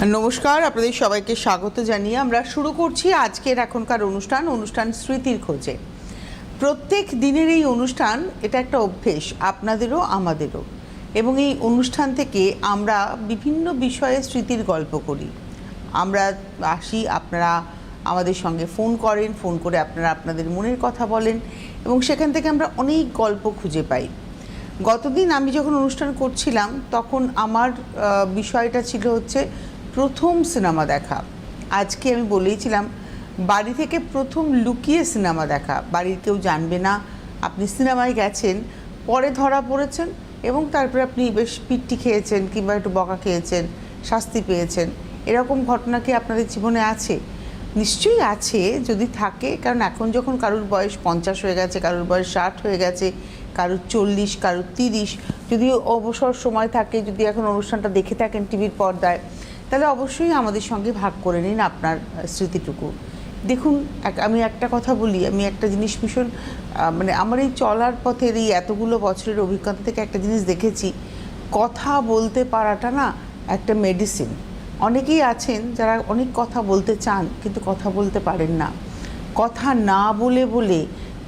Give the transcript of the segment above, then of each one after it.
নমস্কার, আপনাদের সবাইকে স্বাগত জানিয়ে আমরা শুরু করছি আজকের এখনকার অনুষ্ঠান স্মৃতির খোঁজে। প্রত্যেক দিনের এই অনুষ্ঠান এটা একটা অভ্যেস, আপনাদেরও আমাদেরও, এবং এই অনুষ্ঠান থেকে আমরা বিভিন্ন বিষয়ে স্মৃতির গল্প করি। আমরা আসি, আপনারা আমাদের সঙ্গে ফোন করেন, ফোন করে আপনারা আপনাদের মনের কথা বলেন এবং সেখান থেকে আমরা অনেক গল্প খুঁজে পাই। গতদিন আমি যখন অনুষ্ঠান করছিলাম তখন আমার বিষয়টা ছিল হচ্ছে প্রথম সিনেমা দেখা। আজকে আমি বলেইছিলাম বাড়ি থেকে প্রথম লুকিয়ে সিনেমা দেখা, বাড়ির কেউ জানবে না আপনি সিনেমায় গেছেন, পরে ধরা পড়েছেন এবং তারপরে আপনি বেশ পিট্টি খেয়েছেন কিংবা একটু বকা খেয়েছেন, শাস্তি পেয়েছেন। এরকম ঘটনা কি আপনাদের জীবনে আছে? নিশ্চয়ই আছে, যদি থাকে, কারণ এখন যখন কারোর বয়স 50 হয়ে গেছে, কারোর বয়স 60 হয়ে গেছে, কারোর 40, কারোর 30, যদি অবসর সময় থাকে, যদি এখন অনুষ্ঠানটা দেখে থাকেন টিভির পর্দায়, তাহলে অবশ্যই আমাদের সঙ্গে ভাগ করে নিন আপনার স্মৃতিটুকু। দেখুন, আমি একটা কথা বলি, আমি একটা জিনিস ভীষণ আমার এই চলার পথের এই এতগুলো বছরের অভিজ্ঞতা থেকে একটা জিনিস দেখেছি, কথা বলতে পারাটা না একটা মেডিসিন। অনেকেই আছেন যারা অনেক কথা বলতে চান কিন্তু কথা বলতে পারেন না। কথা না বলে বলে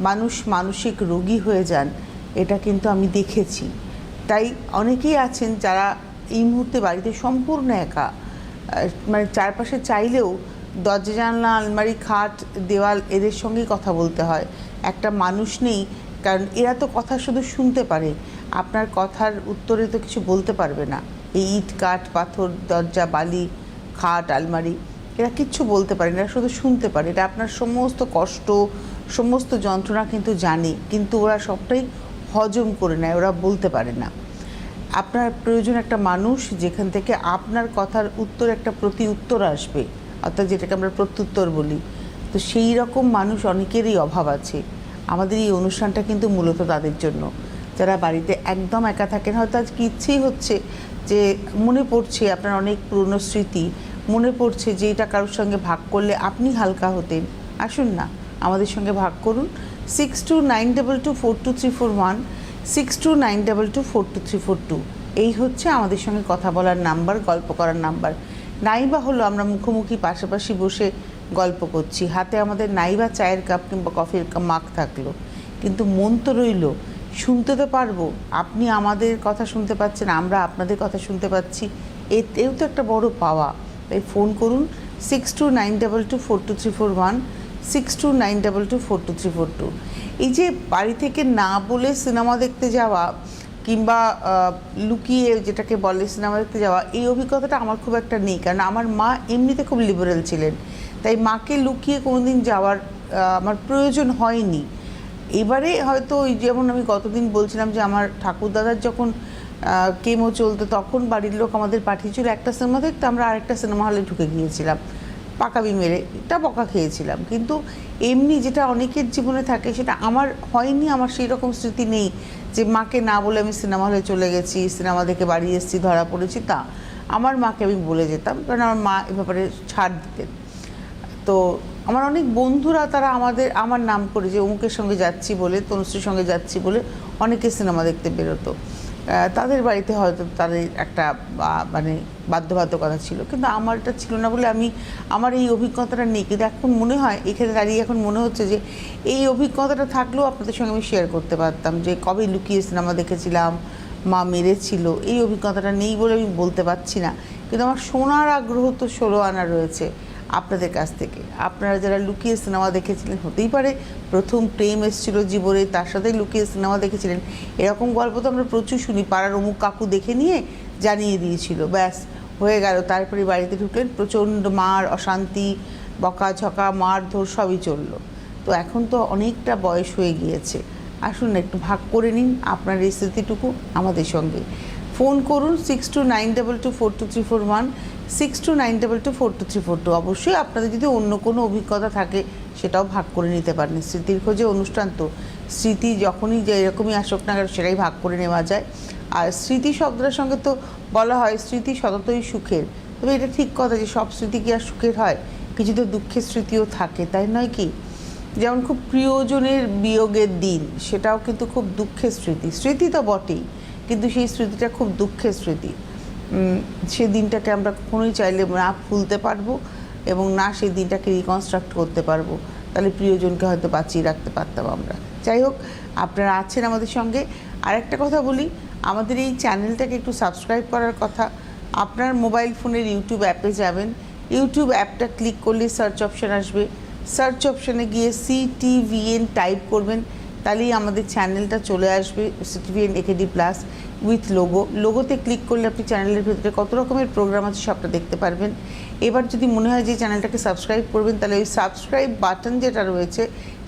মানুষ মানসিক রোগী হয়ে যান, এটা কিন্তু আমি দেখেছি। তাই অনেকেই আছেন যারা এই মুহূর্তে বাড়িতে সম্পূর্ণ একা, চারপাশে চাইলেও দরজা জানলা আলমারি খাট দেওয়াল এদের সঙ্গেই কথা বলতে হয়, একটা মানুষ নেই। কারণ এরা তো কথা শুধু শুনতে পারে, আপনার কথার উত্তরে তো কিছু বলতে পারবে না। এই ইট কাঠ পাথর দরজা বালি খাট আলমারি এরা কিচ্ছু বলতে পারে না, এরা শুধু শুনতে পারে। এটা আপনার সমস্ত কষ্ট সমস্ত যন্ত্রণা কিন্তু জানে, কিন্তু ওরা সবটাই হজম করে নেয়, ওরা বলতে পারে না। আপনার প্রয়োজন একটা মানুষ যেখান থেকে আপনার কথার উত্তর একটা প্রতি উত্তর আসবে, অর্থাৎ যেটাকে আমরা প্রত্যুত্তর বলি। তো সেই রকম মানুষ অনেকেরই অভাব আছে। আমাদের এই অনুষ্ঠানটা কিন্তু মূলত তাদের জন্য, যারা বাড়িতে একদম একা থাকেন। হয়তো আজকে ইচ্ছেই হচ্ছে যে মনে পড়ছে আপনার অনেক পুরনো স্মৃতি, মনে পড়ছে যে এটা কারোর সঙ্গে ভাগ করলে আপনি হালকা হতেন। আসুন না, আমাদের সঙ্গে ভাগ করুন। 6292242341, 6292242342 এই হচ্ছে আমাদের সঙ্গে কথা বলার নাম্বার, গল্প করার নাম্বার। নাইবা হলো আমরা মুখোমুখি পাশাপাশি বসে গল্প করছি, হাতে আমাদের নাইবা চায়ের কাপ কিংবা কফির মাগ থাকলো, কিন্তু মন তো রইল, শুনতে তো পারবো। আপনি আমাদের কথা শুনতে পাচ্ছেন, আমরা আপনাদের কথা শুনতে পাচ্ছি, এও তো একটা বড় পাওয়া। তাই ফোন করুন 6292242341, 6292242342। এই যে বাড়ি থেকে না বলে সিনেমা দেখতে যাওয়া কিংবা লুকিয়ে যেটাকে বলে সিনেমা দেখতে যাওয়া, এই অভিজ্ঞতাটা আমার খুব একটা নেই, কারণ আমার মা এমনিতে খুব লিবারেল ছিলেন। তাই মাকে লুকিয়ে কোনোদিন যাওয়ার আমার প্রয়োজন হয়নি। এবারে হয়তো ওই যেমন আমি গতদিন বলছিলাম যে আমার ঠাকুরদাদার যখন কেমো চলতো, তখন বাড়ির লোক আমাদের পাঠিয়েছিল একটা সিনেমা দেখতে, আমরা আরেকটা সিনেমা হলে ঢুকে গিয়েছিলাম, পাকাবি মেরে একটা বকা খেয়েছিলাম। কিন্তু এমনি যেটা অনেকের জীবনে থাকে সেটা আমার হয়নি। আমার সেই রকম স্মৃতি নেই যে মাকে না বলে আমি সিনেমা হলে চলে গেছি, সিনেমা দেখে বাড়ি এসেছি, ধরা পড়েছি। তা আমার মাকে আমি বলে যেতাম, কারণ আমার মা এ ব্যাপারে ছাড় দিতেন। তো আমার অনেক বন্ধুরা তারা আমার নাম করে যে অমুকের সঙ্গে যাচ্ছি বলে, তনুশ্রীর সঙ্গে যাচ্ছি বলে অনেকে সিনেমা দেখতে বেরোতো। তাদের বাড়িতে হয়তো তাদের একটা বাধ্যবাধকতা ছিল, কিন্তু আমার এটা ছিল না বলে আমার এই অভিজ্ঞতাটা নেই। কিন্তু এখন মনে হয়, এখানে দাঁড়িয়ে এখন মনে হচ্ছে যে এই অভিজ্ঞতাটা থাকলেও আপনাদের সঙ্গে আমি শেয়ার করতে পারতাম, যে কবে লুকিয়ে সিনেমা দেখেছিলাম, মা মেরেছিল। এই অভিজ্ঞতাটা নেই বলে আমি বলতে পারছি না, কিন্তু আমার শোনার আগ্রহ তো 16 আনা রয়েছে আপনাদের কাছ থেকে। আপনারা যারা লুকিয়ে সিনেমা দেখেছিলেন, হতেই পারে প্রথম প্রেম এসেছিল জীবনে, তার সাথে লুকিয়ে সিনেমা দেখেছিলেন, এরকম গল্প তো আমরা প্রচুর শুনি। পাড়ার অমুক কাকু দেখে নিয়ে জানিয়ে দিয়েছিল, ব্যাস হয়ে গেল। তারপরে বাড়িতে ঢুকলেন, প্রচণ্ড মার অশান্তি, বকাঝকা মারধর সবই চললো। তো এখন তো অনেকটা বয়স হয়ে গিয়েছে, আসুন না একটু ভাগ করে নিন আপনার এই স্মৃতিটুকু আমাদের সঙ্গে। ফোন করুন 6292242341, 6292242342। অবশ্যই আপনাদের যদি অন্য কোনো অভিজ্ঞতা থাকে সেটাও ভাগ করে নিতে পারেন। স্মৃতির খোঁজে অনুষ্ঠান তো, স্মৃতি যখনই যে এরকমই আসুক না কেন সেটাই ভাগ করে নেওয়া যায়। আর স্মৃতি শব্দটার সঙ্গে তো বলা হয় স্মৃতি সততই সুখের, তবে এটা ঠিক কথা যে সব স্মৃতি কি আর সুখের হয়? কিছু তো দুঃখের স্মৃতিও থাকে, তাই নয় কি? যেমন খুব প্রিয়জনের বিয়োগের দিন, সেটাও কিন্তু খুব দুঃখের স্মৃতি। স্মৃতি তো বটেই, কিন্তু সেই স্মৃতিটা খুব দুঃখের স্মৃতি। সেই দিনটাকে আমরা কখনোই চাইলে না ভুলতে পারবো এবং না সেই দিনটাকে রিকনস্ট্রাক্ট করতে পারবো। তাহলে প্রিয়জনকে হয়তো বাঁচিয়ে রাখতে পারতাম আমরা। যাই হোক, আপনারা আছেন আমাদের সঙ্গে। আর একটা কথা বলি, আমাদের এই চ্যানেলটাকে একটু সাবস্ক্রাইব করার কথা। আপনার মোবাইল ফোনের ইউটিউব অ্যাপে যাবেন, ইউটিউব অ্যাপটা ক্লিক করলে সার্চ অপশান আসবে, সার্চ অপশানে গিয়ে CTVN টাইপ করবেন, তাহলেই আমাদের চ্যানেলটা চলে আসবে, CTVN AKD প্লাস উইথ লোগোতে ক্লিক করলে আপনি চ্যানেলের ভিতরে কত রকমের প্রোগ্রাম আছে সবটা দেখতে পারবেন। এবার যদি মনে হয় যে চ্যানেলটাকে সাবস্ক্রাইব করবেন, তাহলে ওই সাবস্ক্রাইব বাটন যেটা রয়েছে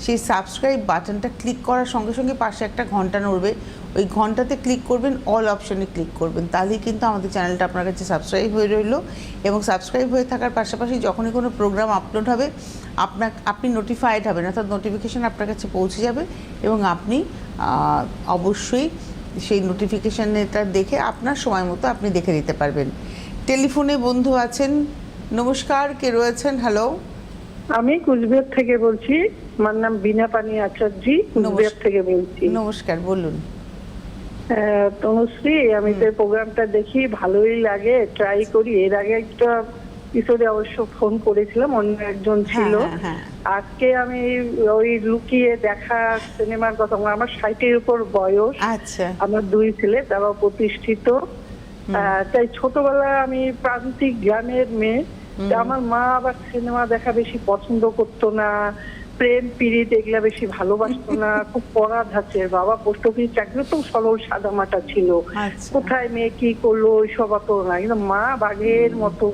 সেই সাবস্ক্রাইব বাটনটা ক্লিক করার সঙ্গে সঙ্গে পাশে একটা ঘন্টা নড়বে, ওই ঘন্টাতে ক্লিক করবেন, অল অপশানে ক্লিক করবেন, তাহলেই কিন্তু আমাদের চ্যানেলটা আপনার কাছে সাবস্ক্রাইব হয়ে রইল। এবং সাবস্ক্রাইব হয়ে থাকার পাশাপাশি যখনই কোনো প্রোগ্রাম আপলোড হবে আপনি নোটিফাইড হবেন, অর্থাৎ নোটিফিকেশান আপনার কাছে পৌঁছে যাবে এবং আপনি অবশ্যই সেই নোটিফিকেশানটা দেখে আপনার সময় মতো আপনি দেখে নিতে পারবেন। টেলিফোনে বন্ধু আছেন, নমস্কার, কে রয়েছেন? হ্যালো, আমি কুচবিহার থেকে বলছি। আমার নাম বিনা পানি আচার্য, কুচবিহার থেকে বলছি। নমস্কার, বলুন। তনুশ্রী, আমি তো প্রোগ্রামটা দেখি, ভালোই লাগে, ট্রাই করি। এর আগে একটা এপিসোডে অবশ্য ফোন করেছিলাম, অন্য একজন ছিল। আজকে আমি ওই লুকিয়ে দেখা সিনেমার কথা, আমার 60-এর উপর বয়স। আচ্ছা, আমার 2 ছেলে, তারাও প্রতিষ্ঠিত। তাই ছোটবেলা আমি প্রান্তিক গ্রামের মেয়ে। আমার মা আবার সিনেমা দেখা বেশি পছন্দ করতো না, প্রেম পীড়িত এগুলা বেশি ভালোবাসতো না, খুব পড়া ধাঁচের। বাবা পোস্ট অফিস চাকরি, তো সরল সাদা মাটা ছিল, কোথায় মেয়ে কি করলো ওইসব অত না। কিন্তু মা বাঘের মতো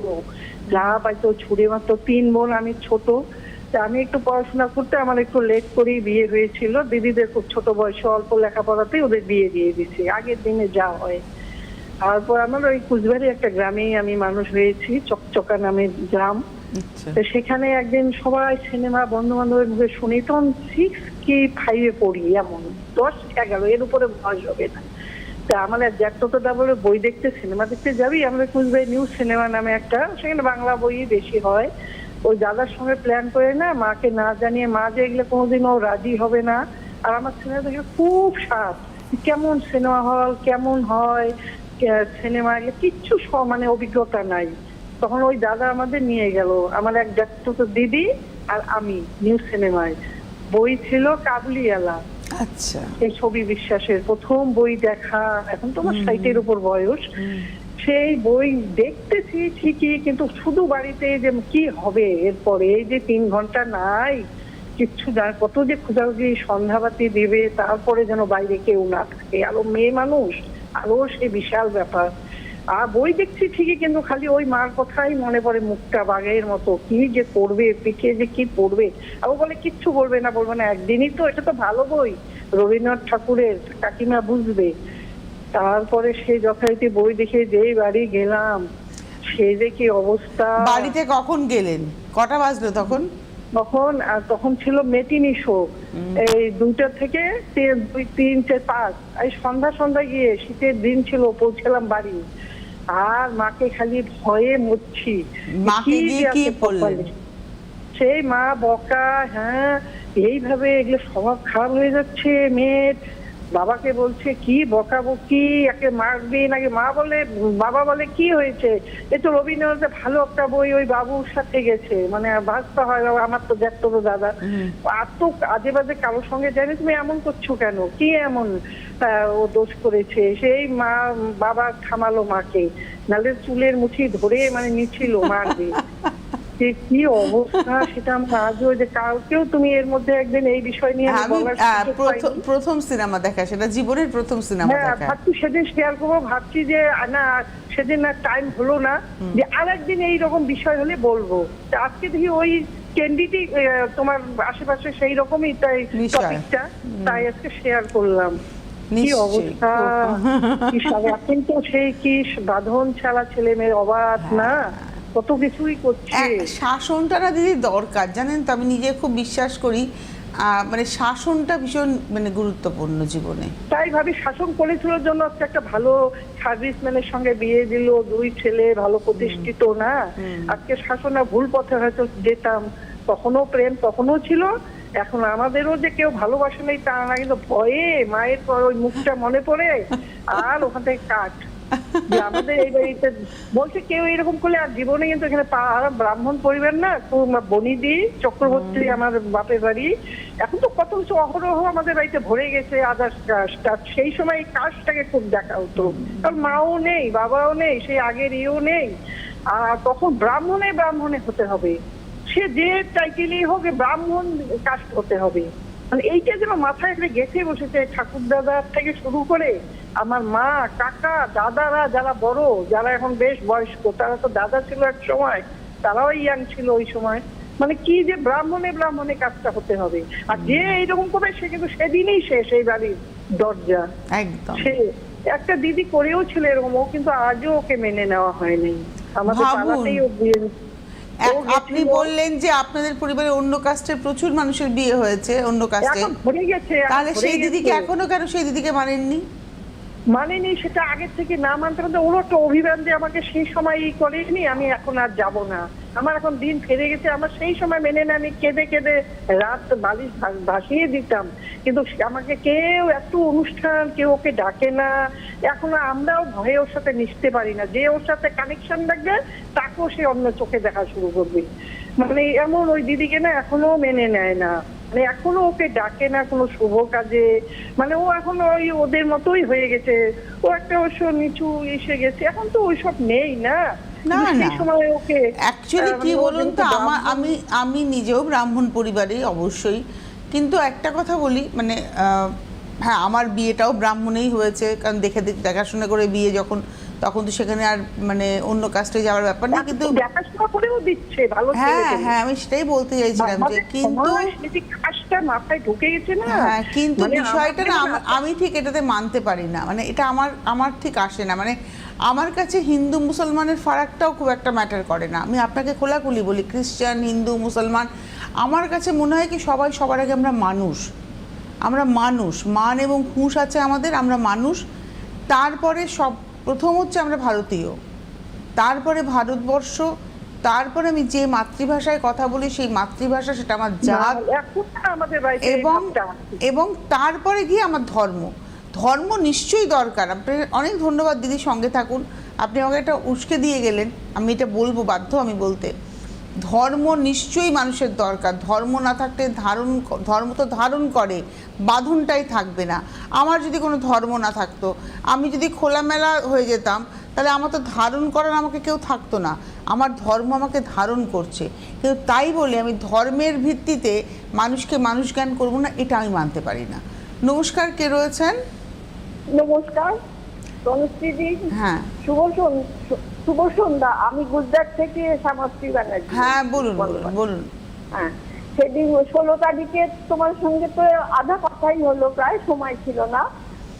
যা পাইতো ছুড়ে মারতো। 3 বোন, আমি ছোট। আমি একটু পড়াশোনা করতে আমার একটু লেট করেই বিয়ে হয়েছিল। দিদিদের খুব ছোট বয়সে অল্প লেখাপড়াতেই ওদের বিয়ে দিয়ে দিছে, আগের দিনে যা হয়। তারপর আমার ওই কুচবিহারে একটা গ্রামেই আমি মানুষ হয়েছি, চকচকা নামে গ্রাম। তো সেখানে একদিন সবাই সিনেমা বন্ধু বান্ধবের মুখে শুনি, তখন 6 কি 5-এ পড়ি, এমন 10-11 এর উপরে বয়স হবে না। তা আমার এক জ্যাঠতোটা বলে, বই দেখতে সিনেমা দেখতে যাবি? আমরা কুচবিহার নিউ সিনেমা নামে একটা, সেখানে বাংলা বই বেশি হয়। ওই দাদার সঙ্গে প্ল্যান করে না, মাকে না জানিয়ে, মা যে এগুলো কোনোদিনও রাজি হবে না। আর আমার সিনেমা দেখে খুব স্বাদ, কেমন সিনেমা হল, কেমন হয় সিনেমা, এগুলো কিচ্ছু মানে অভিজ্ঞতা নাই। তখন ওই দাদা আমাদের নিয়ে গেল, আমার এক জ্যাঠতো দিদি আর আমি, নিউ সিনেমায়। বই ছিল কাবুলিওয়ালা। আচ্ছা, এই ছবি বিশ্বাসের প্রথম বই দেখা। এখন তো আমার 60-এর উপর বয়স। সেই বই দেখতেছি ঠিকই, কিন্তু শুধু বাড়িতে যে কি হবে এরপরে, এই যে 3 ঘন্টা নাই কিচ্ছু, জানে কত যে খোঁজাখুঁজি, সন্ধ্যাবাতি দেবে, তারপরে যেন বাইরে কেউ না থাকে। আরো মেয়ে মানুষ, আরো সে বিশাল ব্যাপার। আর বই দেখছি ঠিকই, কিন্তু খালি ওই মার কথাই মনে পড়ে, মুখটা বাঘের মতো, কি যে করবে, পিঠে যে কি পড়বে। আর ও বলে কিচ্ছু বলবে না, বলবে না, একদিনই তো, এটা তো ভালো বই, রবীন্দ্রনাথ ঠাকুরের, কাকিমা বুঝবে। তারপরে সেই যথারীতি বই দেখে যেই বাড়ি গেলাম, সে যে কি অবস্থা। বাড়িতে কখন গেলেন? কটা বাজলো তখন? তখন ছিল মেটিনি শো, এই 2টা থেকে 2, 3, 4, 5, এই সন্ধ্যা গিয়ে, শীতের দিন ছিল, পৌঁছলাম বাড়ি। আর মাকে খালি ভয়ে মরছি। সেই মা বকা, হ্যাঁ এইভাবে এগুলো স্বভাব খারাপ হয়ে যাচ্ছে মেয়ের। বাবাকে বলছে কি বকাবকি, একে মারবি নাকি? বাবা বলে কি হয়েছে, এ তো রবীন্দ্রনাথের ভালো একটা বই, ওই বাবুর সাথে গেছে, মানে ভাসতে হয়। আমার তো দেখতো তো দাদা, আর তো আজে বাজে কারোর সঙ্গে জানি, তুমি এমন করছো কেন, কি এমন ও দোষ করেছে? সেই বাবা থামালো মাকে, নালে চুলের মুঠি ধরে মানে নিচ্ছিল মারবে। কি অবস্থা সেটা আমরা আজও, যে কাউকেও তুমি এর মধ্যে একদিন এই বিষয় নিয়ে প্রথম সিনেমা দেখা, সেটা জীবনের প্রথম সিনেমা দেখা। ভাবছি সেদিন শেয়ার করবো, ভাবছি যে না সেদিন না টাইম হলো না, যে আরেকদিন এইরকম বিষয় হলে বলবো। আজকে দেখি ওই ক্যান্ডিডেট তোমার আশেপাশে সেই রকমই তাই টপিকটা, তাই আজকে শেয়ার করলাম। কি অবস্থা, এখন তো সেই কি বাঁধন ছাড়া ছেলে মেয়ের অবাধ না, কত কিছুই করছে। শাসনটা না দিদি দরকার, জানেন তো, আমি নিজে খুব বিশ্বাস করি, মানে শাসনটা ভীষণ মানে গুরুত্বপূর্ণ জীবনে। তাই ভাবি, শাসন করেছিল জন্য একটা ভালো সার্ভিসম্যানের সঙ্গে বিয়ে দিল, 2 ছেলে ভালো প্রতিষ্ঠিত না। আজকে শাসনে ভুল পথে হয়তো যেতাম, তখনও প্রেম তখনও ছিল, এখন আমাদেরও যে কেউ ভালোবাসে নেই তা না, কিন্তু ভয়ে মায়ের ওই মুখটা মনে পড়ে, আর ওখান থেকে কাট যে আমাদের এই বাড়িতে বলছে কেউ এরকম করলে আর জীবনে কিন্তু এখানে ব্রাহ্মণ পরিবার না, বনিদি চক্রবর্তী আমার বাপের বাড়ি, এখন তো কত কিছু অহরহ আমাদের বাড়িতে ভরে গেছে আদার্স কাস্ট। সেই সময় এই কাস্টটাকে খুব দেখা হতো, কারণ মাও নেই বাবাও নেই, সেই আগের ইয়েও নেই। আর তখন ব্রাহ্মণে হতে হবে, সে যে টাইটেলই হোক ব্রাহ্মণ কাস্ট হতে হবে। মানে এইটা যেন মাথায় একটা গেঁথে বসেছে, ঠাকুর দাদার থেকে শুরু করে আমার মা, কাকা, দাদারা যারা বড়, যারা এখন বেশ বয়স্ক, তারা তো দাদা ছিল এক সময়, তারাও ইয়াং ছিল ওই সময়। মানে কি যে ব্রাহ্মণে কাজটা হতে হবে, আর যে এইরকম করবে সে কিন্তু সেদিনই শেষ এই বাড়ির দরজা। একদম। সে একটা দিদি করেও ছিল এরকম, ও কিন্তু আজও ওকে মেনে নেওয়া হয়নি, আমাদের পাড়াতেই ও বিয়ে। আপনি বললেন যে আপনাদের পরিবারে অন্য কাস্টের প্রচুর মানুষের বিয়ে হয়েছে, অন্য কাস্টে, তাহলে সেই দিদিকে এখনো কেন সেই দিদিকে মানেননি? মানেনি, সেটা আগের থেকে না মানতে পারতে ওরও একটা অভিমান যে আমাকে সেই সময় করেনি, আমি এখন আর যাব না, আমার এখন দিন ফিরে গেছে। আমার সেই সময় মেনে না, আমি কেঁদে কেঁদে রাত বালিশ ভাসিয়ে দিতাম, কিন্তু আমাকে কেউ এত অনুষ্ঠান কেউ ওকে ডাকে না। এখন আমরাও ভয়ে ওর সাথে মিশতে পারি না, যে ওর সাথে কানেকশন রাখবে তাকেও সে অন্য চোখে দেখা শুরু করবে। মানে এমন ওই দিদিকে না এখনো মেনে নেয় না, মানে এখনো ওকে ডাকে না কোনো শুভ কাজে। মানে ও এখন ওই ওদের মতোই হয়ে গেছে, ও একটা অবশ্য নিচু এসে গেছে, এখন তো ওইসব নেই না। না না, সময় ওকে অ্যাকচুয়ালি কি বলুন তো, আমি নিজেও ব্রাহ্মণ পরিবারে অবশ্যই, কিন্তু একটা কথা বলি, মানে হ্যাঁ আমার বিয়েটাও ব্রাহ্মণেই হয়েছে, কারণ দেখাশোনা করে বিয়ে যখন, তখন তো সেখানে আর মানে অন্য কাস্টে যাওয়ার ব্যাপার না। কিন্তু দেখাশোনা করেও দিচ্ছে ভালো। হ্যাঁ হ্যাঁ, আমি সেটাই বলতে চাইছিলাম যে কিন্তু মাথায় ঢুকে গেছে না। হ্যাঁ, কিন্তু বিষয়টা না আমি ঠিক এটাতে মানতে পারি না, মানে এটা আমার ঠিক আসে না। মানে আমার কাছে হিন্দু মুসলমানের ফারাকটাও খুব একটা ম্যাটার করে না। আমি আপনাকে খোলাখুলি বলি, খ্রিস্টান, হিন্দু, মুসলমান, আমার কাছে মনে হয় কি সবাই সবার আগে আমরা মানুষ, মান এবং হুঁশ আছে আমাদের, আমরা মানুষ। তারপরে প্রথম হচ্ছে আমরা ভারতীয়, তারপরে ভারতবর্ষ, তারপরে আমি যে মাতৃভাষায় কথা বলি সেই মাতৃভাষা, সেটা আমার জাত, এবং তারপরে গিয়ে আমার ধর্ম নিশ্চয়ই দরকার। আপনি অনেক ধন্যবাদ দিদি, সঙ্গে থাকুন। আপনি আমাকে একটা উস্কে দিয়ে গেলেন, আমি এটা বলবো, বাধ্য আমি বলতে। ধর্ম নিশ্চয়ই মানুষের দরকার, ধর্ম না থাকলে ধর্ম তো ধারণ করে, বাঁধনটাই থাকবে না। আমার যদি কোনো ধর্ম না থাকতো, আমি যদি খোলামেলা হয়ে যেতাম, তাহলে আমার তো ধারণ করার আমাকে কেউ থাকতো না। আমার ধর্ম আমাকে ধারণ করছে, কিন্তু তাই বলে আমি ধর্মের ভিত্তিতে মানুষকে মানুষ জ্ঞান করবো না, এটা আমি মানতে পারি না। নমস্কার, কে রয়েছেন? নমস্কার তনুশ্রীদি। হ্যাঁ, শুভ সন্ধ্যা। আমি গুজরাট থেকে শ্যামাশ্রী ব্যানার্জি। হ্যাঁ বলুন। হ্যাঁ, সেদিন 16 তারিখে তোমার সঙ্গে তো আধা কথাই হলো, প্রায় সময় ছিল না।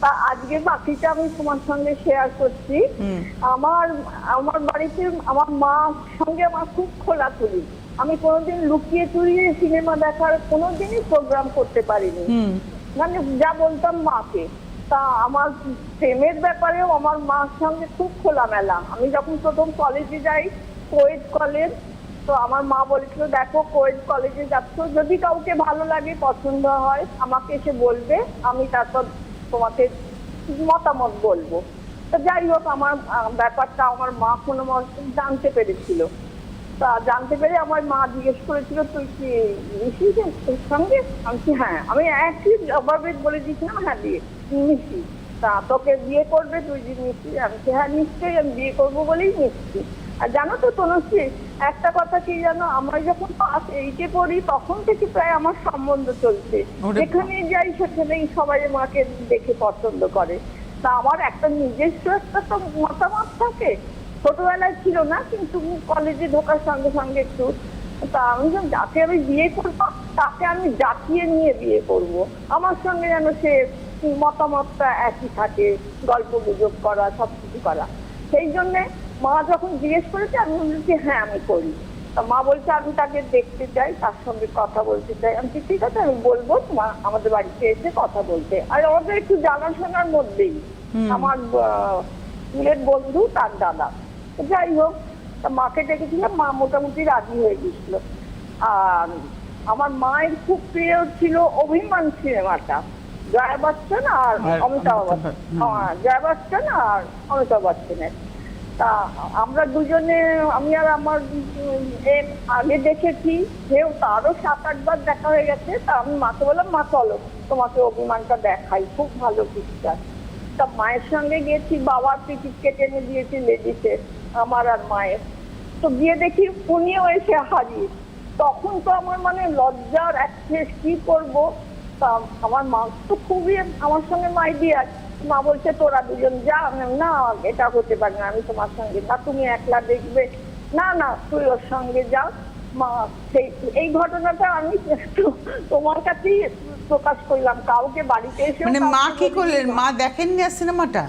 তা আজকে বাকিটা আমি তোমার সঙ্গে শেয়ার করছি। আমার বাড়িতে আমার মার সঙ্গে আমার খুব খোলাখুলি, আমি কোনোদিন লুকিয়ে চুরিয়ে সিনেমা দেখার কোনোদিনই প্রোগ্রাম করতে পারিনি। মানে যা বলতাম মাকে। তা আমার প্রেমের ব্যাপারেও আমার মার সঙ্গে খুব খোলামেলা। আমি যখন প্রথম কলেজে যাই, কোয়েড কলেজ, তো আমার মা বলেছিল দেখো কোয়েড কলেজে যাচ্ছ, যদি কাউকে ভালো লাগে, পছন্দ হয়, আমাকে এসে বলবে, আমি তারপর তোমাকে মতামত বলবো। তো যাই হোক, আমার ব্যাপারটা আমার মা কোনো জানতে পেরেছিল। তা জানতে পেরে আমার মা জিজ্ঞেস করেছিল তুই কি মিশি তোর সঙ্গে? আমি হ্যাঁ, আমি একই জবাবে বলে দিয়েছিলাম হ্যাঁ দিয়ে মিশি। তা তোকে বিয়ে করবে তুই যে মিশি? আমি হ্যাঁ নিশ্চয়ই, আমি বিয়ে করবো বলেই মিশছি। আর জানো তো তনুশ্রী, একটা কথা কি জানো, আমরা যখন ক্লাস 8-এ পড়ি তখন থেকে প্রায় আমার সম্বন্ধ চলছে, যেখানে যাই সেখানেই সবাই মাকে দেখে পছন্দ করে। তা আমার একটা নিজস্ব একটা তো মতামত থাকে, ছোটবেলায় ছিল না, কিন্তু কলেজে ঢোকার সঙ্গে সঙ্গে একটু। তা আমি যাকে আমি বিয়ে করবো তাকে আমি জাতিয়ে নিয়ে বিয়ে করব, আমার সঙ্গে যেন সে মতামতটা একই থাকে, গল্প গুজব করা, সবকিছু করা। সেই জন্যে মা যখন জিজ্ঞেস করেছে আমি বলছি হ্যাঁ আমি করি। তা মা বলছে আমি তাকে দেখতে চাই, তার সঙ্গে কথা বলতে চাই। আমি ঠিক আছে, আমি বলবো, তোমার আমাদের বাড়িতে এসে কথা বলতে। আর আমাদের একটু জানাশোনার মধ্যেই, আমার স্কুলের বন্ধু তার দাদা। যাই হোক, মাকে ডেকেছিলাম, মা মোটামুটি রাজি হয়ে গেছিল। আর আমার মায়ের খুব প্রিয় ছিল অভিমান সিনেমাটা, জয়া বচ্চন আর আর অমিতাভ অমিতাভ বচ্চন, বচ্চন, জয়া বচ্চন আর অমিতাভ বচ্চনের। তা আমরা দুজনে, আমি আর আমার আগে দেখেছি, যেও তারও 7-8 বার দেখা হয়ে গেছে। তা আমি মাকে বললাম, মা চলো তোমাকে অভিমানটা দেখাই, খুব ভালো পিকচার। তা মায়ের সঙ্গে গেছি, বাবার টিকিট কেটে এনে দিয়েছি লেডিসের, আমার আর মায়ের। তো গিয়ে দেখি উনিও এসে হাজির। তখন তো আমার মানে লজ্জার অ্যাক্সেস, কি করব। তা আমার মা তো খুবই আমার সঙ্গে মাইডিয়ার। মা বলছে তোরা দুজন যা। আমি বললাম, না এটা হতে পারে না, আমি তোমার সঙ্গে না, তুমি একলা দেখবে না, না তুই ওর সঙ্গে যা। মা সেই এই ঘটনাটা আমি তোমার কাছেই প্রকাশ করলাম, কাউকে বাড়িতে এসে। মানে মা কি করলেন, মা দেখেননি আর সিনেমাটা?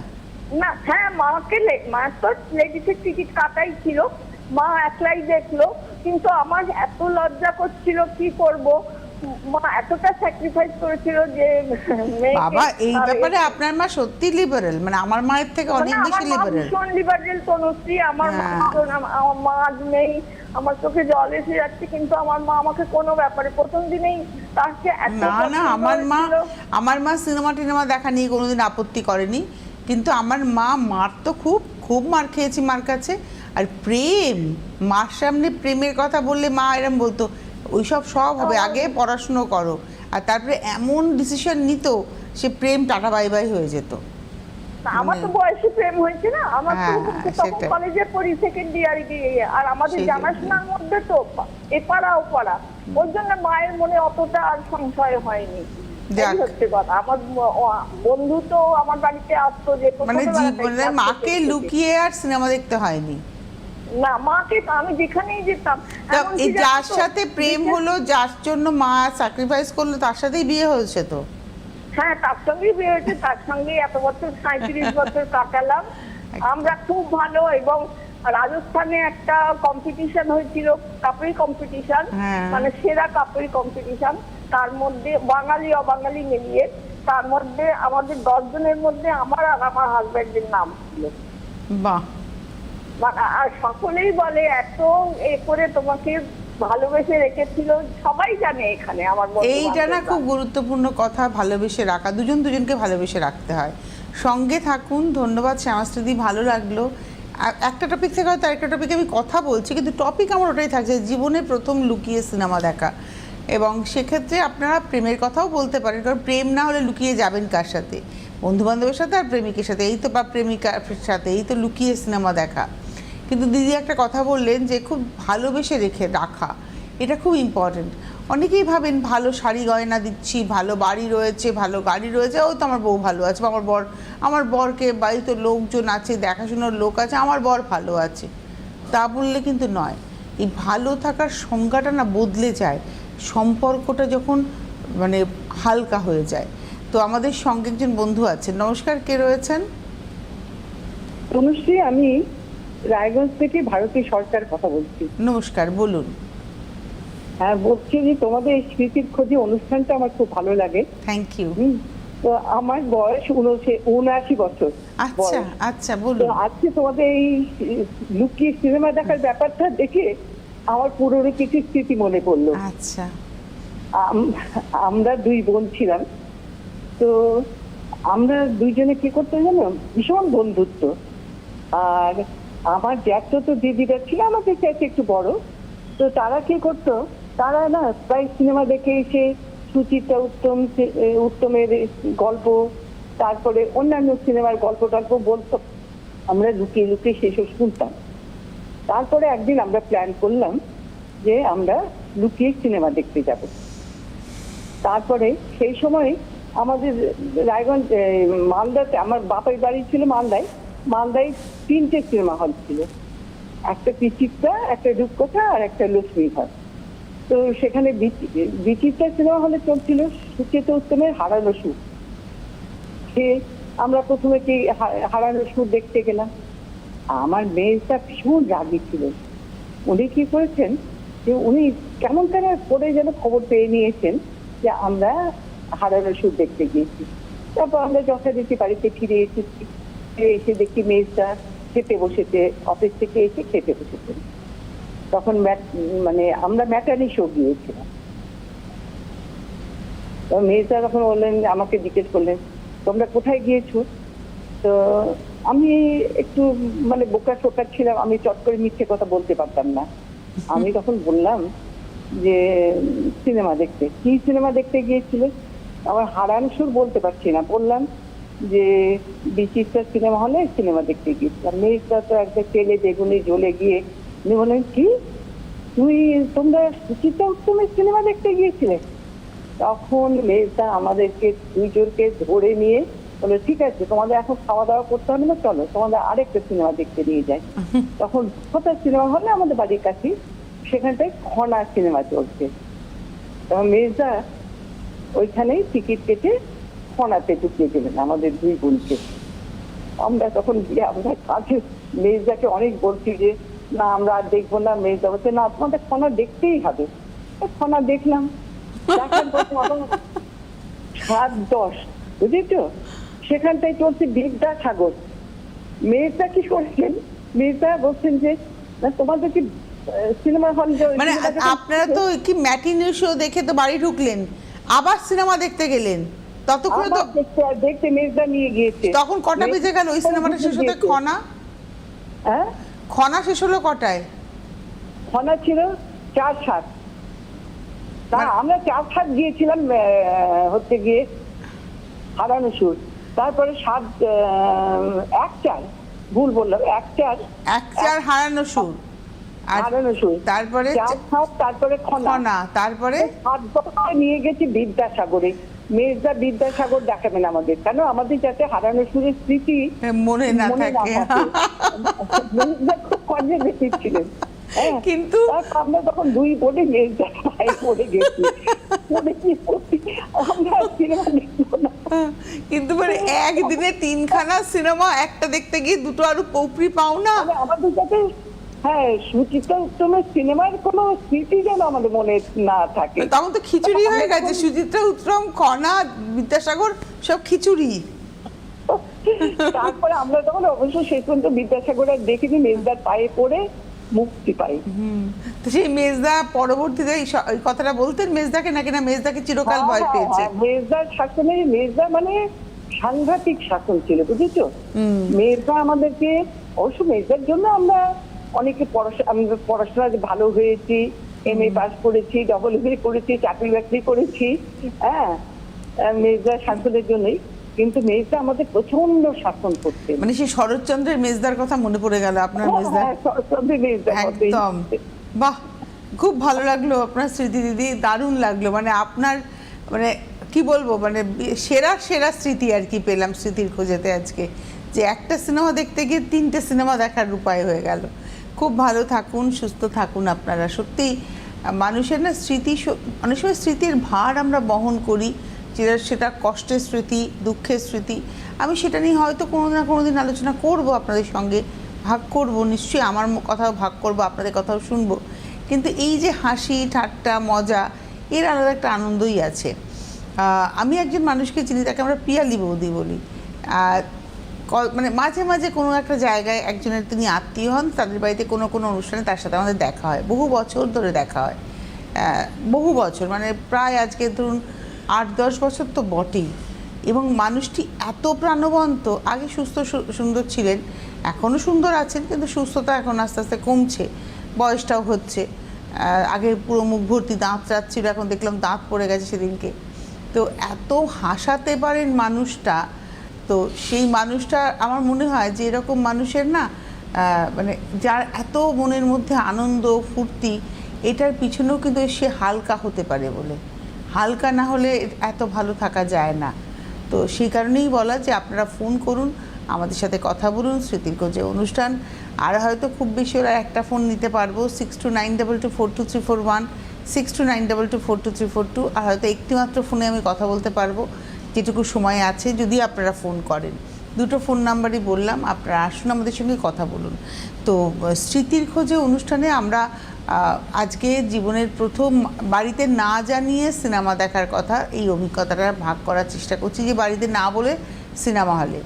না, হ্যাঁ মাকে, মা তো লেডিসের টিকিট কাটাই ছিল, মা একলাই দেখলো। কিন্তু আমার এত লজ্জা করছিল, কি করব। মা এতটা স্যাক্রিফাইস করেছিল যে বাবা, এই ব্যাপারে আপনার মা সত্যি লিবারেল, মানে আমার মায়ের থেকে অনেক বেশি লিবারেল। ভীষণ লিবারেল তনুশ্রী। আমার মা আজ নেই, আমার চোখে জল এসে যাচ্ছে। কিন্তু আমার মা আমাকে কোনো ব্যাপারে প্রথম দিনেই তাকে এত না না, আমার মা সিনেমা টিনেমা দেখা নিয়ে কোনোদিন আপত্তি করেনি। কিন্তু আমার মার তো খুব খুব মার খেয়েছি মার কাছে। আর প্রেম, মার সামনে প্রেমের কথা বললে মা এরম বলতো, ওইসব সব হবে, আগে পড়াশুনো করো। আর তারপরে এমন ডিসিশন নিত, সে প্রেম টাটা বাই বাই হয়ে যেত। আমার তো বয়সে প্রেম হয়েছে না, আমার তো তখন সেটাই। কলেজে পড়ি, সেকেন্ড ইয়ার গিয়ে। আর আমাদের জানাশোনার মধ্যে তো এপাড়া ওপাড়া, ওর জন্য মায়ের মনে অতটা আর সংশয় হয়নি। এই হচ্ছে কথা। আমার বন্ধু তো আমার বাড়িতে আসতো, যে মানে জীবনে মাকে লুকিয়ে আর সিনেমা দেখতে হয়নি না, মাকে আমি যেখানেই যেতাম। এই যার সাথে প্রেম হলো, যার জন্য মা স্যাক্রিফাইস করলো, তার সাথেই বিয়ে হয়েছে তো। হ্যাঁ, তার সঙ্গেই বিয়ে হয়েছে, তার সঙ্গে এত বছর 37 বছর কাটালাম আমরা খুব ভালো। এবং রাজস্থানে একটা কম্পিটিশন হয়েছিল, কাপড়ি কম্পিটিশন, মানে সেরা কাপড়ি কম্পিটিশন। তার মধ্যে বাঙালি অবাঙালি মিলিয়ে, তার মধ্যে আমাদের 10 জনের মধ্যে আমার আর আমার হাজবেন্ডের নাম ছিল। বাহ। আর সকলেই বলে এত করে তোমাকে ভালোবেসে রেখেছিল, সবাই জানে এখানে আমার। এইটা না খুব গুরুত্বপূর্ণ কথা, ভালোবেসে রাখা, দুজন দুজনকে ভালোবেসে রাখতে হয়। সঙ্গে থাকুন। ধন্যবাদ শ্যামাশ্রীদি, ভালো লাগলো। একটা টপিক থেকে হয়তো আরেকটা টপিকে আমি কথা বলছি, কিন্তু টপিক আমার ওটাই থাকছে, জীবনে প্রথম লুকিয়ে সিনেমা দেখা। এবং সেক্ষেত্রে আপনারা প্রেমের কথাও বলতে পারেন, কারণ প্রেম না হলে লুকিয়ে যাবেন কার সাথে? বন্ধুবান্ধবের সাথে আর প্রেমিকের সাথে, এই তো, বা প্রেমিকার সাথে, এই তো লুকিয়ে সিনেমা দেখা। কিন্তু দিদি একটা কথা বললেন যে খুব ভালোবেসে রাখা, এটা খুব ইম্পর্টেন্ট। অনেকেই ভাবেন ভালো শাড়ি গয়না দিচ্ছি, ভালো বাড়ি রয়েছে, ভালো গাড়ি রয়েছে, ও তো আমার বউ ভালো আছে, বা আমার বরকে বাড়িতে লোকজন আছে, দেখাশোনার লোক আছে, আমার বর ভালো আছে, তা বললে কিন্তু নয়। এই ভালো থাকার সংজ্ঞাটা না বদলে যায় সম্পর্কটা যখন মানে হালকা হয়ে যায়। তো আমাদের সঙ্গে একজন বন্ধু আছেন। নমস্কার, কে রয়েছেন? তনুশ্রী, আমি রায়গঞ্জ থেকে ভারতী সরকার কথা বলছি। নমস্কার, বলুন। হ্যাঁ, বলছি যে তোমাদের এই স্মৃতির খোঁজে অনুষ্ঠানটা আমার খুব ভালো লাগে। Thank you. তো আমার বয়স 79 বছর। আচ্ছা আচ্ছা, তো বলুন। আজকে তোমাদের এই লুকিয়ে সিনেমা দেখার ব্যাপারটা দেখে আমার পুরনো কিছু স্মৃতি মনে পড়লো। আচ্ছা। আমরা 2 বোন ছিলাম। তো আমরা দুইজনে কি করতে জানো, ভীষণ বন্ধুত্ব। আর আমার জ্যাঠতো তো দিদিরা ছিল আমাদের চাইতে একটু বড়। তো তারা কি করতো, তারা না প্রায় সিনেমা দেখে এসে সুচিত্রা উত্তমের গল্প, তারপরে অন্যান্য সিনেমার গল্প বলতো, আমরা লুকিয়ে লুকিয়ে সেসব শুনতাম। তারপরে একদিন আমরা প্ল্যান করলাম যে আমরা লুকিয়ে সিনেমা দেখতে যাব। তারপরে সেই সময় আমাদের রায়গঞ্জ মালদাতে, আমার বাপের বাড়ি ছিল মালদায় 3টে সিনেমা হল ছিল, একটা বিচিত্রা, একটা রূপকথা আর একটা লক্ষ্মী ঘর। তো সেখানে বিচিত্রা সিনেমা হলে চলছিল সুচিত্রা উত্তমের হারানো সুর। আমরা প্রথমে কি হারানো সুর দেখতে গেলাম। আমার মেয়েটা ভীষণ রাগী ছিল। উনি কি করেছেন যে উনি কেমন করে যেন খবর পেয়ে নিয়েছেন যে আমরা হারানো সুর দেখতে গিয়েছি। তারপর আমরা যথারীতি বাড়িতে ফিরে এসেছি। এসে দেখি মেয়েটা খেতে বসেছে, অফিস থেকে এসে খেতে বসেছে। তখন মানে আমরা ম্যাটার্নি শো গিয়েছিলাম। তো তো মেয়েটা তখন বললেন, আমাকে জিজ্ঞেস করলেন তোমরা কোথায় গিয়েছো। তো আমি একটু মানে বোকা টোকা ছিলাম, আমি চট করে মিথ্যে কথা বলতে পারতাম না। আমি তখন বললাম যে সিনেমা দেখতে। কি সিনেমা দেখতে গিয়েছিলে? আমার হারান সুর বলতে পারছি না, বললাম যে বিচিত্রা সিনেমা হলে সিনেমা দেখতে গিয়েছিলাম। মেয়েটা তো একটা তেলে বেগুনে জ্বলে গিয়ে উনি বললেন, কি তোমরা সুচিত্রা উত্তমের সিনেমা দেখতে গিয়েছিলে? তখন মেয়েটা আমাদেরকে দুইজনকে ধরে নিয়ে বলে, ঠিক আছে তোমাদের এখন খাওয়া দাওয়া করতে হবে না, চলো তোমাদের আরেকটা সিনেমা দেখতে নিয়ে যাই। তখন কোথায় সিনেমা হলে? আমাদের বাড়ির কাছে, সেখানটায় খনা সিনেমা চলছে। তখন মেয়েটা ওইখানেই টিকিট কেটে খনাতে ঢুকিয়ে দিলেন আমাদের দুই বোনকে। আমরা তখন গিয়ে আমরা কাছে মেয়েটাকে অনেক বলছি যে না আমরা আর দেখবো না। মেয়েটা বলছে, না তোমাদের খনা দেখতেই হবে। খনা দেখলাম, দেখার পর 7-10, বুঝেছো, সেখানটাই চলছে বিদ্যাসাগর। মেয়েটা কি করছেন, মেয়েটা বলছেন যে না তোমাদের কি সিনেমা হল, মানে আপনারা তো কি ম্যাটিনি শো দেখে তো বাড়ি ঢুকলেন, আবার সিনেমা দেখতে গেলেন, ততক্ষণে তো দেখতে মেয়েটা নিয়ে গিয়েছে। তখন কটা বেজে গেল ওই সিনেমাটা শেষ হতে? খনা হ্যাঁ, খনা শেষ হলো কটায়? খনা ছিল 4-7। তা আমরা 4-7 গিয়েছিলাম হচ্ছে গিয়ে হারানো সুর। তারপরে 1-4, ভুল বললাম, 1-4 হারানো সুর, আর হারানো সুর, তারপরে 4-7, তারপরে খনা, তারপরে 7 নিয়ে গেছি বিদ্যাসাগরে। মেজদা বিদ্যাসাগর দেখাবেন আমাদের, কেন আমাদের যাতে হারানো সুরের স্মৃতি মনে না থাকে। মেজদা খুব কনজারভেটিভ ছিলেন। কিন্তু আমরা তখন দুই বোনে মেজদা পায়ে পড়ে গেছি, আমরা সিনেমা দেখবো না। কিন্তু মানে একদিনে 3খানা সিনেমা একটা দেখতে গিয়ে দুটো আরো পৌপরি পাও না? আমাদের কাছে হ্যাঁ সুচিত্রা উত্তমের সিনেমার কোনো স্মৃতি যেন আমাদের মনে না থাকে। তখন তো খিচুড়ি হয়ে গেছে, সুচিত্রা উত্তম, খনা, বিদ্যাসাগর সব খিচুড়ি। তারপরে আমরা তখন অবশ্য শেষ পর্যন্ত বিদ্যাসাগর আর দেখিনি, মেজদার পায়ে পড়ে মুক্তি পাই। তো সেই মেজদা পরবর্তীতে এই কথাটা বলতেন মেজদাকে, নাকি না মেজদাকে চিরকাল ভয় পেয়েছে? মেজদার শাসনে, মেজদা মানে সাংঘাতিক শাসন ছিল, বুঝেছো। মেজদা আমাদেরকে, অবশ্য মেজদার জন্য আমরা অনেকে পড়াশোনা ভালো হয়েছি, MA পাস করেছি, AA করেছি, চাকরি বাকরি করেছি, হ্যাঁ মেজদার শাসনের জন্যই। কিন্তু মেজদা আমাদের প্রচন্ড শাসন করতেন। মানে সেই শরৎচন্দ্রের মেজদার কথা মনে পড়ে গেল আপনার মেজদা? শরৎচন্দ্রের মেজদা একদম। বাহ, খুব ভালো লাগলো আপনার স্মৃতি দিদি, দারুণ লাগলো। মানে আপনার মানে কি বলবো, মানে সেরা সেরা স্মৃতি আর কি পেলাম স্মৃতির খোঁজেতে আজকে, যে একটা সিনেমা দেখতে গিয়ে 3টে সিনেমা দেখার উপায় হয়ে গেল। খুব ভালো থাকুন, সুস্থ থাকুন আপনারা। সত্যি মানুষের না স্মৃতি, অনেক সময় স্মৃতির ভার আমরা বহন করি, যেটা সেটা কষ্টের স্মৃতি, দুঃখের স্মৃতি। আমি সেটা নিয়ে হয়তো কোনো না কোনো দিন আলোচনা করব আপনাদের সঙ্গে, ভাগ করব নিশ্চয়ই, আমার কথাও ভাগ করব, আপনাদের কথাও শুনবো। কিন্তু এই যে হাসি ঠাট্টা মজা, এর আলাদা একটা আনন্দই আছে। আমি একজন মানুষকে চিনি, তাকে আমরা পিয়ালি বৌদি বলি। মানে মাঝে মাঝে কোনো একটা জায়গায় একজনের তিনি আত্মীয় হন, তাদের বাড়িতে কোনো কোনো অনুষ্ঠানে তার সাথে আমাদের দেখা হয়, বহু বছর ধরে দেখা হয়, বহু বছর, মানে প্রায় আজকে ধরুন 8-10 বছর তো বটেই। এবং মানুষটি এত প্রাণবন্ত, আগে সুস্থ সুন্দর ছিলেন, এখনও সুন্দর আছেন, কিন্তু সুস্থতা এখন আস্তে আস্তে কমছে, বয়সটাও হচ্ছে। আগে পুরো মুখ ভর্তি দাঁত ছিল, এখন দেখলাম দাঁত পড়ে গেছে সেদিনকে। তো এত হাসাতে পারেন মানুষটা, তো সেই মানুষটা আমার মনে হয় যে এরকম মানুষের না মানে যার এত মনের মধ্যে আনন্দ ফুর্তি, এটার পিছনেও কিন্তু সে হালকা হতে পারে বলে, হালকা না হলে এত ভালো থাকা যায় না। তো সেই কারণেই বলা যে আপনারা ফোন করুন, আমাদের সাথে কথা বলুন, স্মৃতির খোঁজে অনুষ্ঠান। আর হয়তো খুব বেশি ওরা একটা ফোন নিতে পারবো, 6292242341, 6292242342, আর হয়তো একটি মাত্র ফোনে আমি কথা বলতে পারবো, যেটুকু সময় আছে, যদি আপনারা ফোন করেন। দুটো ফোন নাম্বারই বললাম, আপনারা আসুন আমাদের সঙ্গে কথা বলুন। তো স্মৃতির খোঁজে অনুষ্ঠানে আমরা আজকে জীবনের প্রথম বাড়িতে না জানিয়ে সিনেমা দেখার কথা, এই অভিজ্ঞতাটা ভাগ করার চেষ্টা করছি, যে বাড়িতে না বলে সিনেমা হলে।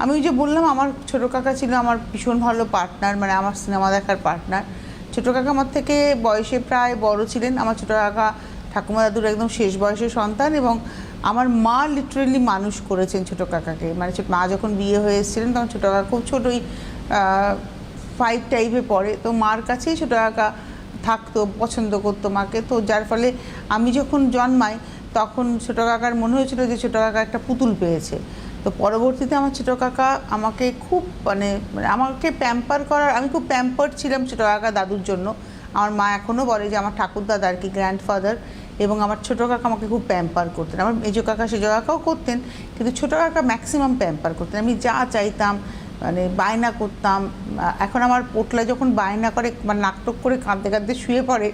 আমি ওই যে বললাম, আমার ছোটো কাকা ছিল আমার ভীষণ ভালো পার্টনার, মানে আমার সিনেমা দেখার পার্টনার। ছোটো কাকা আমার থেকে বয়সে প্রায় বড় ছিলেন। আমার ছোটো কাকা ঠাকুমা দাদুর একদম শেষ বয়সের সন্তান, এবং আমার মা লিটারেলি মানুষ করেছেন ছোটো কাকাকে, মানে মা যখন বিয়ে হয়ে এসেছিলেন তখন ছোটো কাকা খুব ছোটোই 5 টাইপে পড়ে, তো মার কাছেই ছোটো কাকা থাকতো, পছন্দ করতো মাকে। তো যার ফলে আমি যখন জন্মাই তখন ছোটো কাকার মনে হয়েছিল যে ছোটো কাকা একটা পুতুল পেয়েছে। তো পরবর্তীতে আমার ছোটো কাকা আমাকে খুব মানে আমাকে প্যাম্পার করার, আমি খুব প্যাম্পার্ড ছিলাম ছোটো কাকা দাদুর জন্য। আমার মা এখনও বলে যে আমার ঠাকুরদাদা আর কি গ্র্যান্ডফাদার, এবং আমার ছোটো কাকা আমাকে খুব প্যাম্পার করতেন। আমার মেজো কাকা সেজো কাকাও করতেন, কিন্তু ছোটো কাকা ম্যাক্সিমাম প্যাম্পার করতেন। আমি যা চাইতাম মানে বায়না করতাম। এখন আমার পোটলা যখন বায়না করে মানে নাটক করে কাঁদতে কাঁদতে শুয়ে পড়ে,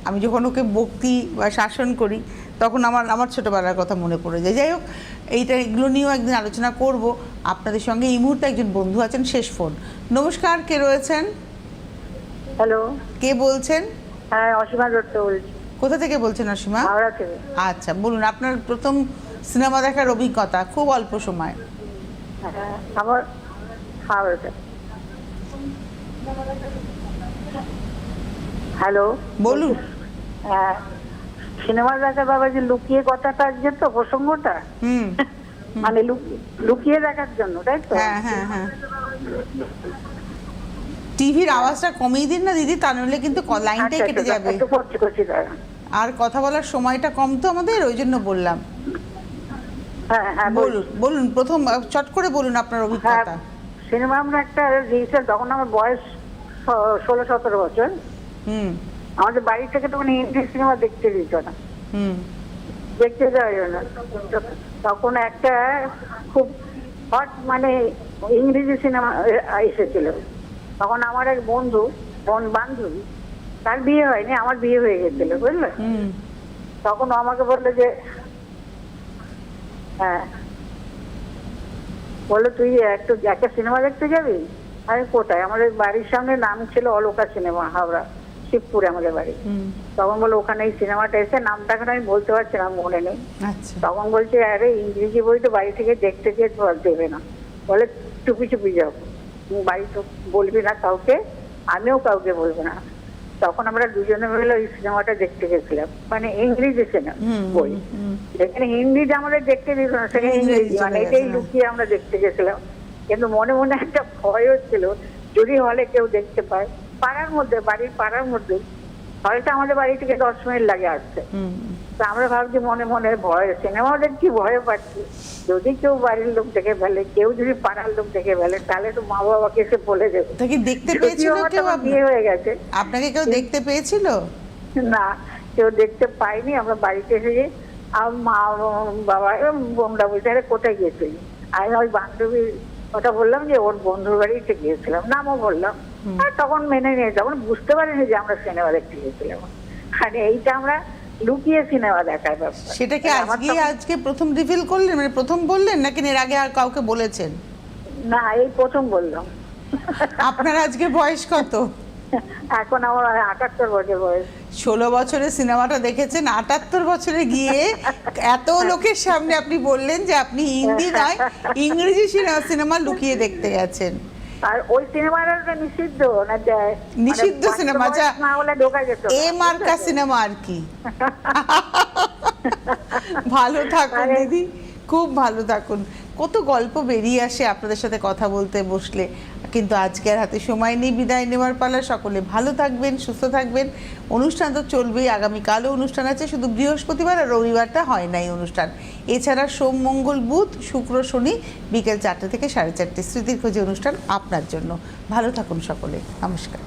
আমি যখন ওকে বকতি বা শাসন করি তখন আমার ছোটোবেলার কথা মনে পড়ে যায়। যাই হোক, এগুলো নিয়েও একদিন আলোচনা করব আপনাদের সঙ্গে। এই মুহূর্তে একজন বন্ধু আছেন, শেষ ফোন। নমস্কার, কে রয়েছেন? হ্যালো, কে বলছেন? হ্যাঁ অসীমা দত্ত বলছি, কোথা থেকে বলছেন অসীমা? হাওড়া থেকে। আচ্ছা, বলুন আপনার প্রথম সিনেমা দেখার অভিজ্ঞতা, খুব অল্প সময়। হ্যাঁ, আমার হাওড়াতে। হ্যালো, বলুন। হ্যাঁ, সিনেমা দেখা বাবা যে লুকিয়ে কথাটা আজকে তো প্রসঙ্গটা, হুম, মানে লুকিয়ে দেখার জন্য, তাই তো? হ্যাঁ হ্যাঁ হ্যাঁ। টিভির আওয়াজটা কমিয়ে দিন না দিদি, তা নইলে কিন্তু লাইনটাই কেটে যাবে। একটু করছি দাঁড়া। আর কথা বলার সময়টা কম তো আমাদের, ওই জন্য বললাম। হ্যাঁ হ্যাঁ বলুন বলুন, প্রথম চট করে বলুন আপনার অভিজ্ঞতা। সিনেমা আমরা একটা দিয়েছিলাম, তখন আমার বয়স 16-17 বছর। হুম আমাদের বাড়ি থেকে তখন হিন্দি সিনেমা দেখতে দিত না, হুম দেখতে যাওয়া যায় না। তখন একটা খুব হট মানে ইংরেজি সিনেমা এসেছিল। তখন আমার এক বান্ধবী, তার বিয়ে হয়নি, আমার বিয়ে হয়ে গেছিল, বুঝলে? হুম তখন ও আমাকে বললো যে হ্যাঁ, বললো তুই একটা সিনেমা দেখতে যাবি? আমি কোথায়? আমাদের বাড়ির সামনে নাম ছিল অলোকা সিনেমা, হাওড়া শিবপুরে আমাদের বাড়ি। হুম। তখন বললো ওখানে এই সিনেমাটা এসে, নামটা এখন আমি বলতে পারছি না, মনে নেই। আচ্ছা। তখন বলছে আরে ইংরেজি বই তো বাড়ি থেকে দেখতে গিয়ে তো আর দেবে না, বলে চুপি চুপি যাও, বাড়ি তো বলবি না কাউকে, আমিও কাউকে বলবো না। তখন আমরা দুজনে মিলে ওই সিনেমাটা দেখতে গেছিলাম, মানে ইংরেজি সিনেমা বই, যেখানে হিন্দিতে আমাদের দেখতে দিত না, সেখানে ইংরেজি, মানে এটাই লুকিয়ে আমরা দেখতে গেছিলাম। কিন্তু মনে মনে একটা ভয় হচ্ছিল, যদি হলে কেউ দেখতে পায়। বাড়ির পাড়ার মধ্যে, হলটা আমাদের বাড়ি থেকে 10 মিনিট লাগে আসতে। তো আমরা ভাবছি মনে মনে ভয়, সিনেমা দেখছি ভয় পাচ্ছি, যদি কেউ বাড়ির লোক দেখে ফেলে, কেউ যদি পাড়ার লোক দেখে ফেলে, তাহলে তো মা বাবাকে এসে বলে দেবে। তা কি দেখতে পেয়েছিল কেউ? বিয়ে হয়ে গেছে। আপনাকে কেউ দেখতে পেয়েছিল? না, কেউ দেখতে পাইনি। আমরা বাড়িতে এসে মা বাবা বোনরা বলছে আরে কোথায় গিয়েছিলি? আমি ওই বান্ধবীর কথা বললাম যে ওর বন্ধুর বাড়িতে গিয়েছিলাম, নামও বললাম। আর তখন মেনে নিয়ে, তখন বুঝতে পারিনি যে আমরা সিনেমা দেখতে গিয়েছিলাম। আর এইটা আমরা লুকিয়ে সিনেমা দেখার ব্যাপার। সেটা কি আজকে প্রথম রিভিল করলেন, মানে প্রথম বললেন, নাকি এর আগে আর কাউকে বলেছেন? না, এই প্রথম বললাম। আপনার আজকে বয়স কত? এখন আমার 78 বছর বয়স। 16 বছরের সিনেমাটা দেখেছেন, 78 বছরে গিয়ে এত লোকের সামনে আপনি বললেন যে আপনি হিন্দি নয় ইংরেজি সিনেমা লুকিয়ে দেখতে গেছেন। আর ওই সিনেমাটা নিষিদ্ধ না, নিষিদ্ধ সিনেমা, যা না হলে ঢোকা যেত এ মার্কা সিনেমা আর কি। ভালো থাকুন দিদি, খুব ভালো থাকুন। কত গল্প বেরিয়ে আসে আপনাদের সাথে কথা বলতে বসলে, কিন্তু আজকে আর হাতে সময় নেই, বিদায় নেওয়ার পালা। সকলে ভালো থাকবেন, সুস্থ থাকবেন। অনুষ্ঠান তো চলবেই, আগামীকালও অনুষ্ঠান আছে, শুধু বৃহস্পতিবার আর রবিবারটা হয় না এই অনুষ্ঠান। এছাড়া সোম মঙ্গল বুধ শুক্র শনি বিকেল 4টে থেকে 4:30 স্মৃতির খোঁজে অনুষ্ঠান আপনার জন্য। ভালো থাকুন সকলে, নমস্কার।